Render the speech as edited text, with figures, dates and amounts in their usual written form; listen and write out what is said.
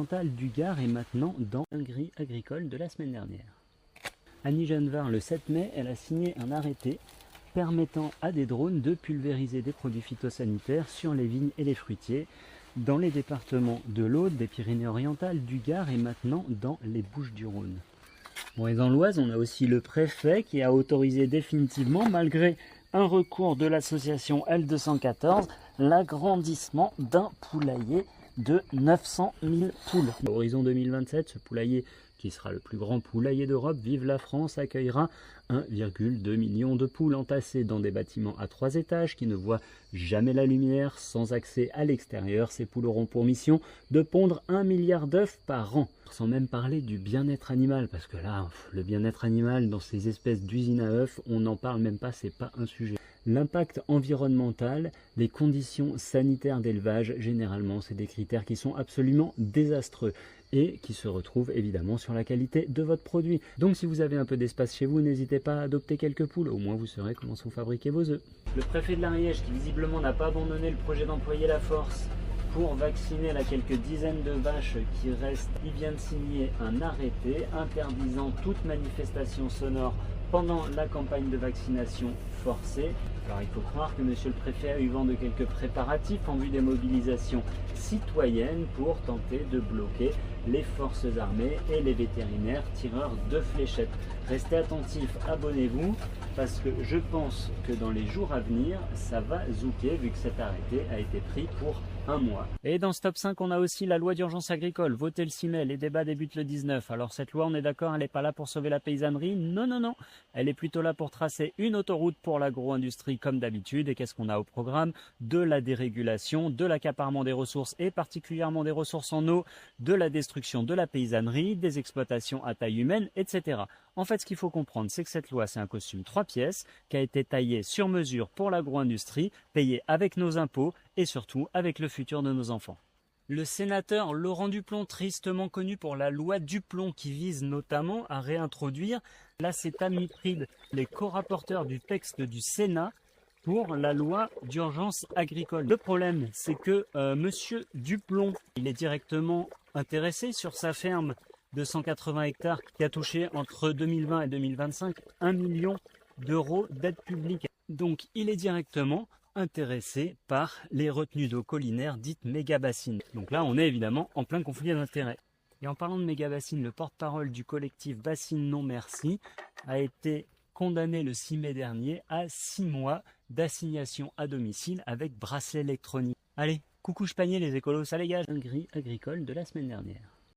Pyrénées-Orientales du Gard et maintenant dans l'Hongrie agricole de la semaine dernière. Annie Genevard, le 7 mai, elle a signé un arrêté permettant à des drones de pulvériser des produits phytosanitaires sur les vignes et les fruitiers dans les départements de l'Aude, des Pyrénées-Orientales, du Gard et maintenant dans les Bouches-du-Rhône. Bon, et dans l'Oise, on a aussi le préfet qui a autorisé définitivement, malgré un recours de l'association L214, l'agrandissement d'un poulailler de 900 000 poules. À l'horizon 2027, ce poulailler, qui sera le plus grand poulailler d'Europe, Vive la France, accueillera 1,2 million de poules entassées dans des bâtiments à 3 étages qui ne voient jamais la lumière, sans accès à l'extérieur. Ces poules auront pour mission de pondre 1 milliard d'œufs par an. Sans même parler du bien-être animal, parce que là, le bien-être animal dans ces espèces d'usines à œufs, on n'en parle même pas, c'est pas un sujet. L'impact environnemental, les conditions sanitaires d'élevage, généralement, c'est des critères qui sont absolument désastreux et qui se retrouvent évidemment sur la qualité de votre produit. Donc si vous avez un peu d'espace chez vous, n'hésitez pas à adopter quelques poules, au moins vous saurez comment sont fabriqués vos œufs. Le préfet de l'Ariège, qui visiblement n'a pas abandonné le projet d'employer la force pour vacciner là quelques dizaines de vaches qui restent, il vient de signer un arrêté interdisant toute manifestation sonore pendant la campagne de vaccination forcée. Alors il faut croire que monsieur le préfet a eu vent de quelques préparatifs en vue des mobilisations citoyennes pour tenter de bloquer les forces armées et les vétérinaires tireurs de fléchettes. Restez attentifs, abonnez-vous, parce que je pense que dans les jours à venir, ça va zouker vu que cet arrêté a été pris pour un mois. Et dans ce top 5, on a aussi la loi d'urgence agricole, votée le 6 mai, les débats débutent le 19. Alors cette loi, on est d'accord, elle n'est pas là pour sauver la paysannerie, non, non, non. Elle est plutôt là pour tracer une autoroute pour l'agro-industrie comme d'habitude. Et qu'est-ce qu'on a au programme? De la dérégulation, de l'accaparement des ressources et particulièrement des ressources en eau, de la destruction de la paysannerie, des exploitations à taille humaine, etc. En fait, ce qu'il faut comprendre, c'est que cette loi, c'est un costume 3 pièces qui a été taillé sur mesure pour l'agro-industrie, payé avec nos impôts et surtout avec le futur de nos enfants. Le sénateur Laurent Duplomb, tristement connu pour la loi Duplomb qui vise notamment à réintroduire l'acétamipride, les co-rapporteurs du texte du Sénat pour la loi d'urgence agricole. Le problème, c'est que monsieur Duplomb, il est directement intéressé sur sa ferme de 180 hectares qui a touché entre 2020 et 2025 1 million d'euros d'aide publique. Donc il est directement intéressé par les retenues d'eau collinaires dites méga-bassines. Donc là, on est évidemment en plein conflit d'intérêts. Et en parlant de méga-bassines, le porte-parole du collectif Bassines Non Merci a été condamné le 6 mai dernier à 6 mois d'assignation à domicile avec bracelet électronique. Allez, coucou panier les écolos, ça dégage. Un gris agricole de la semaine dernière.